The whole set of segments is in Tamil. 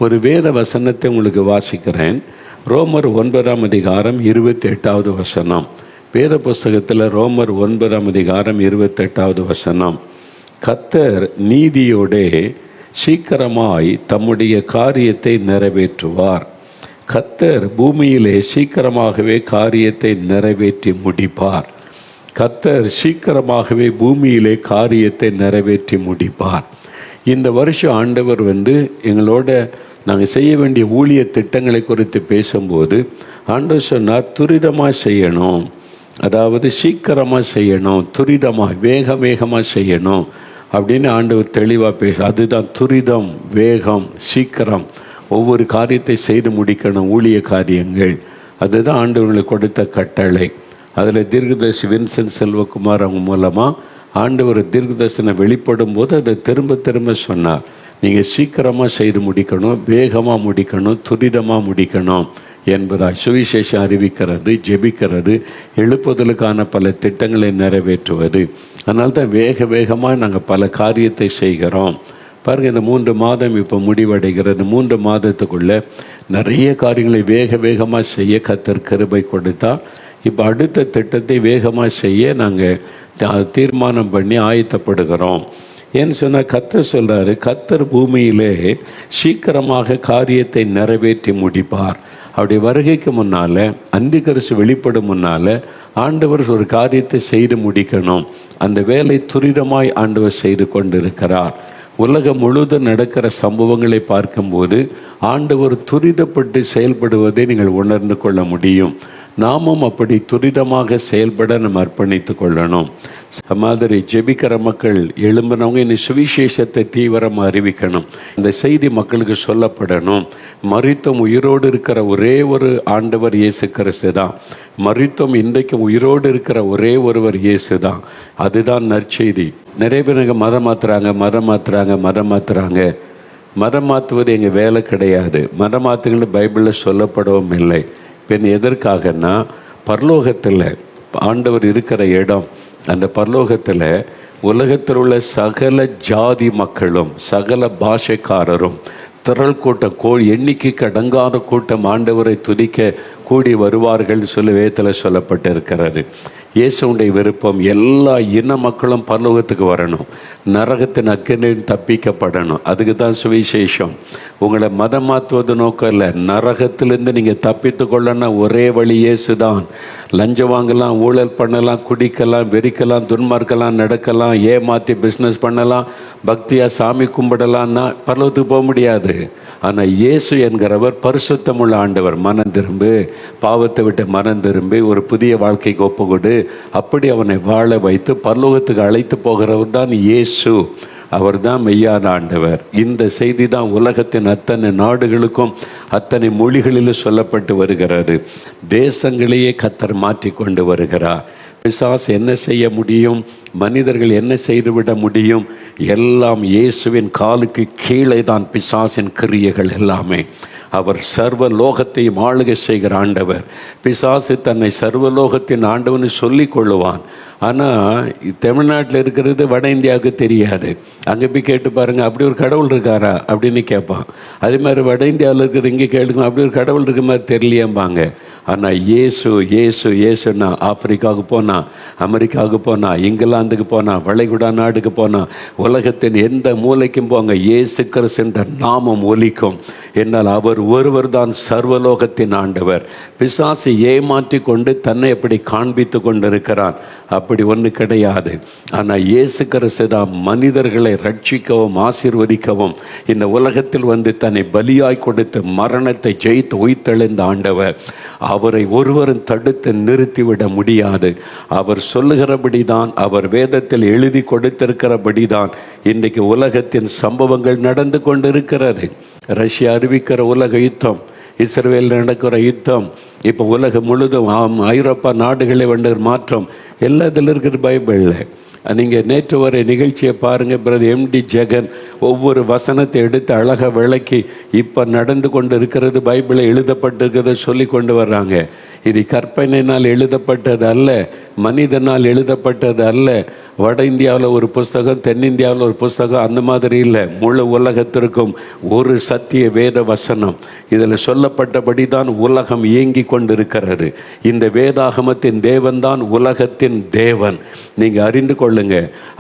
ஒரு வேத வசனத்தை உங்களுக்கு வாசிக்கிறேன். ரோமர் 9ஆம் அதிகாரம் 28வது வசனம். வேத புஸ்தகத்தில் ரோமர் 9ஆம் அதிகாரம் 28வது வசனம். கர்த்தர் நீதியோடே சீக்கிரமாய் தம்முடைய காரியத்தை நிறைவேற்றுவார். கர்த்தர் பூமியிலே சீக்கிரமாகவே காரியத்தை நிறைவேற்றி முடிப்பார். கர்த்தர் சீக்கிரமாகவே பூமியிலே காரியத்தை நிறைவேற்றி முடிப்பார். இந்த வருஷம் ஆண்டவர் எங்களோட நாங்கள் செய்ய வேண்டிய ஊழிய திட்டங்களை குறித்து பேசும்போது ஆண்டவர் சொன்னார், துரிதமாக செய்யணும், அதாவது சீக்கிரமாக செய்யணும், துரிதமாக வேகமாக செய்யணும் அப்படின்னு ஆண்டவர் தெளிவாக அதுதான் துரிதம், வேகம், சீக்கிரம். ஒவ்வொரு காரியத்தை செய்து முடிக்கணும், ஊழிய காரியங்கள். அதுதான் ஆண்டவர்களுக்கு கொடுத்த கட்டளை. அதில் தீர்க்கதரிசி வின்சென்ட் செல்வகுமார் அவங்க மூலமாக ஆண்டவர் தீர்க்கதரிசனை வெளிப்படும் போது அதை திரும்ப திரும்ப சொன்னார். நீங்கள் சீக்கிரமாக செய்து முடிக்கணும், வேகமாக முடிக்கணும், துரிதமாக முடிக்கணும் என்பதால் சுவிசேஷம் அறிவிக்கிறது, ஜெபிக்கிறது, எழுப்புதலுக்கான பல திட்டங்களை நிறைவேற்றுவது. அதனால தான் வேகமாக நாங்கள் பல காரியத்தை செய்கிறோம். பாருங்கள், இந்த 3 மாதம் இப்போ முடிவடைகிறது. 3 மாதத்துக்குள்ளே நிறைய காரியங்களை வேகமாக செய்ய கர்த்தர் கிருபை கொடுத்தா. இப்போ அடுத்த திட்டத்தை வேகமாக செய்ய நாங்கள் தீர்மானம் பண்ணி ஆயத்தப்படுகிறோம். ஏன்னு சொன்னால் கர்த்தர் சொல்கிறாரு, கர்த்தர் பூமியிலே சீக்கிரமாக காரியத்தை நிறைவேற்றி முடிப்பார். அப்படி வருகைக்கு முன்னால், அந்திகிறிஸ்து வெளிப்படும் முன்னால் ஆண்டவர் ஒரு காரியத்தை செய்து முடிக்கணும். அந்த வேலை துரிதமாய் ஆண்டவர் செய்து கொண்டிருக்கிறார். உலகம் முழுவதும் நடக்கிற சம்பவங்களை பார்க்கும்போது ஆண்டவர் துரிதப்பட்டு செயல்படுவதை நீங்கள் உணர்ந்து கொள்ள முடியும். நாமும் அப்படி துரிதமாக செயல்பட நம்ம அர்ப்பணித்து கொள்ளணும். மாதிரி ஜெபிக்கிற மக்கள் எழும்பினவங்க இந்த சுவிசேஷத்தை தீவிரமாக அறிவிக்கணும். இந்த செய்தி மக்களுக்கு சொல்லப்படணும். மரித்தோம் உயிரோடு இருக்கிற ஒரே ஒரு ஆண்டவர் இயேசு கிறிஸ்து தான். மரித்தோம் இன்றைக்கும் உயிரோடு இருக்கிற ஒரே ஒருவர் இயேசு தான். அதுதான் நற்செய்தி. நிறைய பேர் மதம் மாற்றுறாங்க. மதம் மாற்றுவது எங்கள் வேலை கிடையாது. மதம் மாற்றுகள் பைபிளில் சொல்லப்படவும் இல்லை. பின் எதற்காகனா, பரலோகத்தில் ஆண்டவர் இருக்கிற இடம், அந்த பரலோகத்தில் உலகத்தில் உள்ள சகல ஜாதி மக்களும் சகல பாஷைக்காரரும் திரள் கூட்டம் எண்ணிக்கைக்கு அடங்காத கூட்டம் ஆண்டவரை துதிக்க கூடி வருவார்கள் சொல்லி வேதத்தில் சொல்லப்பட்டிருக்கிறது. இயேசுடைய விருப்பம் எல்லா இன மக்களும் பரலோகத்துக்கு வரணும், நரகத்தின் அக்கினியில் தப்பிக்கப்படணும். அதுக்கு தான் சுவிசேஷம். உங்களை மதம் மாற்றுவது நோக்கம் இல்லை. நரகத்திலிருந்து நீங்கள் தப்பித்து கொள்ளணும் ஒரே வழி இயேசு தான். லஞ்சம் வாங்கலாம், ஊழல் பண்ணலாம், குடிக்கலாம், வெறிக்கலாம், துன்மார்க்கலாம், நடக்கலாம், ஏமாற்றி பிஸ்னஸ் பண்ணலாம், பக்தியாக சாமி கும்பிடலான்னா பரலோகத்துக்கு போக முடியாது. ஆனால் இயேசு என்கிறவர் பரிசுத்தமுள்ள ஆண்டவர். மனம் திரும்பு, பாவத்தை விட்டு மனம் திரும்பி ஒரு புதிய வாழ்க்கைக்கு ஒப்புக்கொடு, அப்படி அவனை வாழ வைத்து பரலோகத்துக்கு அழைத்து போகிறவர் தான் இயேசு. அவர் தான் மெய்யான ஆண்டவர். இந்த செய்தி தான் உலகத்தின் அத்தனை நாடுகளுக்கும் அத்தனை மொழிகளிலும் சொல்லப்பட்டு வருகிறது. தேசங்களையே கர்த்தர் மாற்றி கொண்டு வருகிறார். பிசாசு என்ன செய்ய முடியும், மனிதர்கள் என்ன செய்துவிட முடியும்? எல்லாம் இயேசுவின் காலுக்கு கீழே தான் பிசாசின் கிரியைகள் எல்லாமே. அவர் சர்வலோகத்தையும் ஆளுகை செய்கிற ஆண்டவர். பிசாசு தன்னை சர்வலோகத்தின் ஆண்டவன்னு சொல்லி கொள்ளுவான். ஆனால் தமிழ்நாட்டில் இருக்கிறது வட இந்தியாவுக்கு தெரியாது. அங்கே போய் கேட்டு பாருங்கள், அப்படி ஒரு கடவுள் இருக்காரா அப்படின்னு கேட்பான். அதே மாதிரி வட இந்தியாவில் இருக்கிற இங்கே கேளுங்க, அப்படி ஒரு கடவுள் இருக்க மாதிரி தெரியலையாம்பாங்க. ஆனால் இயேசுன்னா ஆப்பிரிக்காவுக்கு போனால், அமெரிக்காவுக்கு போனால், இங்கிலாந்துக்கு போனால், வளைகுடா நாடுக்கு போனால், உலகத்தின் எந்த மூலைக்கும் போங்க, இயேசு கிறிஸ்து என்ற நாமம் ஒலிக்கும். என்னால் அவர் ஒருவர் தான் சர்வலோகத்தின் ஆண்டவர். பிசாசு ஏமாற்றி கொண்டு தன்னை எப்படி காண்பித்து கொண்டிருக்கிறான். அப்படி ஒன்று கிடையாது. ஆனால் இயேசு கிறிஸ்து தான் மனிதர்களை ரட்சிக்கவும் ஆசீர்வதிக்கவும் இந்த உலகத்தில் தன்னை பலியாய் கொடுத்து மரணத்தை ஜெயித்து உயிர்த்தெழுந்த ஆண்டவர். அவரை ஒருவரும் தடுத்து நிறுத்திவிட முடியாது. அவர் சொல்லுகிறபடி தான், அவர் வேதத்தில் எழுதி கொடுத்திருக்கிறபடி தான் இன்றைக்கு உலகத்தின் சம்பவங்கள் நடந்து கொண்டிருக்கிறது. ரஷ்யா அறிவிக்கிற உலக யுத்தம், இஸ்ரேல் நடக்கிற யுத்தம், இப்போ உலகம் முழுதும் ஐரோப்பா நாடுகளே மாற்றம் எல்லாத்தில் இருக்கிற பைபிளில். நீங்கள் நேற்று வரை நிகழ்ச்சியை பாருங்கள். பிரதர் எம்டி ஜெகன் ஒவ்வொரு வசனத்தை எடுத்து அழகாக விளக்கி இப்போ நடந்து கொண்டு இருக்கிறது பைபிளில் எழுதப்பட்டிருக்கிறத சொல்லி கொண்டு வர்றாங்க. இது கற்பனையினால் எழுதப்பட்டது அல்ல, மனிதனால் எழுதப்பட்டது அல்ல. வட இந்தியாவில் ஒரு புஸ்தகம், தென்னிந்தியாவில் ஒரு புஸ்தகம், அந்த மாதிரி இல்லை. முழு உலகத்திற்கும் ஒரு சத்திய வேத வசனம். இதில் சொல்லப்பட்டபடி தான் உலகம் இயங்கி கொண்டிருக்கிறது. இந்த வேதாகமத்தின் தேவன் தான் உலகத்தின் தேவன். நீங்கள் அறிந்து கொள்ளுங்க.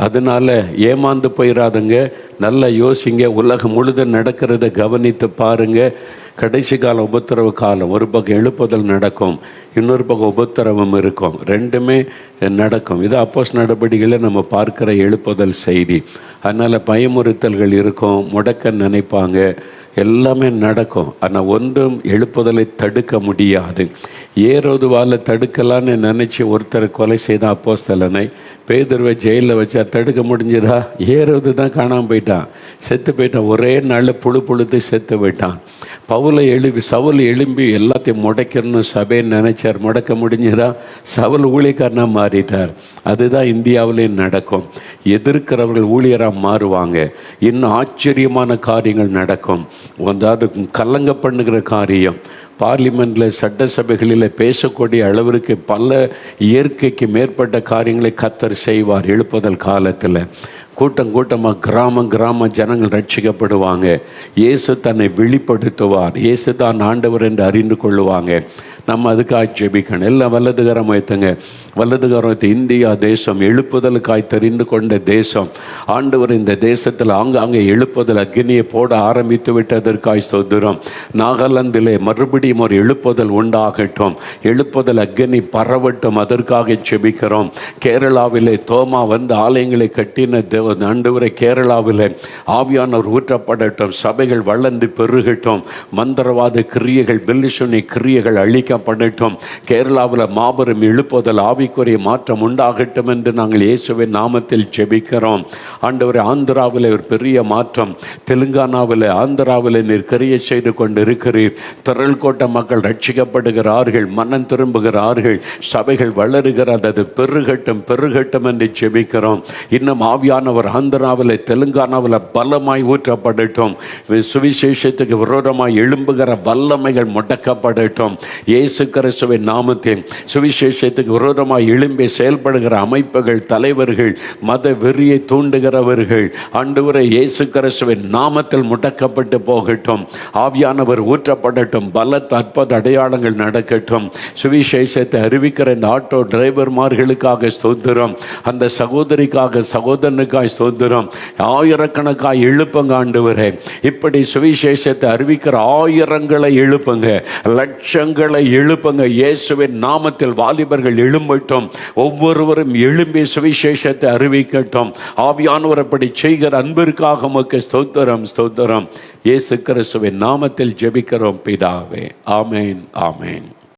அதனால ஏமாந்து போயிடாதுங்க. நல்லா யோசிங்க. உலகம் முழுதும் நடக்கிறத கவனித்து பாருங்க. கடைசி கால உபத்திரவ காலம். ஒரு பக்கம் எழுப்புதல் நடக்கும், இன்னொரு பக்கம் உபத்திரவம் இருக்கும். ரெண்டுமே நடக்கும். இது அப்போஸ்தலர் நடபடிகளை நம்ம பார்க்கிற எழுப்புதல் செய்தி. அதனால் பயமுறுத்தல்கள் இருக்கும், முடக்க நினைப்பாங்க, எல்லாமே நடக்கும். ஆனால் ஒன்றும் எழுப்புதலை தடுக்க முடியாது. ஏரோதுவால் தடுக்கலான்னு நினச்சி ஒருத்தரை கொலை செய்த அப்போஸ்தலனை பேதுருவை ஜெயிலில் வச்சா தடுக்க முடிஞ்சதா? ஏரோது தான் காணாமல் போயிட்டான், செத்து போயிட்டான். ஒரே நாளில் புழுத்து செத்து போயிட்டான். சவுல் எழும்பி எல்லாத்தையும் முடைக்கணும்னு சபைன்னு நினைச்சார், முடக்க முடிஞ்சதா? சவுல் ஊழியக்காரனாக மாறிட்டார். அதுதான் இந்தியாவிலேயும் நடக்கும். எதிர்க்கிறவர்கள் ஊழியராக மாறுவாங்க. இன்னும் ஆச்சரியமான காரியங்கள் நடக்கும். அதாவது கலங்க பண்ணுகிற காரியம். பார்லிமெண்ட்டில், சட்டசபைகளில் பேசக்கூடிய அளவிற்கு பல இயற்கைக்கு மேற்பட்ட காரியங்களை கர்த்தர் செய்வார். எழுப்புதல் காலத்தில் கூட்டமாக கிராம ஜனங்கள் ரட்சிக்கப்படுவாங்க. இயேசு தன்னை வெளிப்படுத்துவார். இயேசு தான் ஆண்டவர் என்று அறிந்து கொள்ளுவாங்க. நம்ம அதுக்காக ஜெபிக்கணும். எல்லாம் வலதுகரம் வைத்துங்க. வலதுகரம் வைத்து இந்தியா தேசம் எழுப்புதலுக்காய் தெரிந்து கொண்ட தேசம். ஆண்டவர் இந்த தேசத்தில் ஆங்காங்கே எழுப்புதல் அக்னியை போட ஆரம்பித்து விட்டதற்காய் ஸ்தோத்திரம். நாகாலாந்திலே மறுபடியும் ஒரு எழுப்புதல் உண்டாகட்டும். எழுப்புதல் அக்னி பரவட்டும். அதற்காக ஜெபிக்கிறோம். கேரளாவிலே தோமா வந்து ஆலயங்களை கட்டின ஆண்டவரை கேரளாவில் ஆவியானவர் ஊற்றப்படட்டும். சபைகள் வளர்ந்து பெருகட்டும். மந்திரவாத கிரியைகள், பெல்லிசுனி கிரியைகள் அழிக்கப்படட்டும். கேரளாவில் மாபெரும் எழுப்புதல், ஆவிக்குரிய மாற்றம் உண்டாகட்டும் என்று நாங்கள் இயேசுவின் நாமத்தில் ஜெபிக்கிறோம். ஆண்டவரை ஆந்திராவில் ஒரு பெரிய மாற்றம், தெலுங்கானாவில், ஆந்திராவில் நீர் கிரியை செய்து கொண்டு இருக்கிறீர். திரள் கோட்ட மக்கள் ரட்சிக்கப்படுகிறார்கள், மனம் திரும்புகிறார்கள், சபைகள் வளருகிறது. அது பெருகட்டும் என்று ஜெபிக்கிறோம். இன்னும் ஆவியானவர் ஆந்திராவில், தெலுங்கானாவில் பலமாய் ஊற்றப்படட்டும். சுவிசேஷத்துக்கு விரோதமாய் எழும்புகிற வல்லமைகள் முடக்கப்படட்டும். இயேசு கிறிஸ்துவின் நாமத்தில் சுவிசேஷத்துக்கு விரோதமாய் எழும்பி செயல்படுகிற அமைப்புகள், தலைவர்கள், மத வெறியை தூண்டுகிறவர்கள் ஆண்டவரே இயேசு கிறிஸ்துவின் நாமத்தில் முடக்கப்பட்டு போகட்டும். ஆவியானவர் ஊற்றப்படட்டும். பலத்த அற்புத அடையாளங்கள் நடக்கட்டும். சுவிசேஷத்தை அறிவிக்கிற இந்த ஆட்டோ டிரைவர்மார்களுக்காக ஸ்தோத்திரம். அந்த சகோதரிக்காக, சகோதரனுக்காக ஸ்தோத்திரம். ஆயிரக்கணக்காய் எழுப்புங்க ஆண்டவரே. இப்படி சுவிசேஷத்தை அறிவிக்கிற ஆயிரங்களை எழுப்புங்க, லட்சங்களை எழுப்புங்க. இயேசுவின் நாமத்தில் வாலிபர்கள் எழும்பட்டும். ஒவ்வொருவரும் எழும்பி சுவிசேஷத்தை அறிவிக்கட்டும். ஆவியானவர் அப்படி செய்கிற அன்பிற்காக உமக்கு ஸ்தோத்திரம். இயேசு கிறிஸ்துவின் நாமத்தில் ஜெபிக்கிறோம் பிதாவே. ஆமேன்.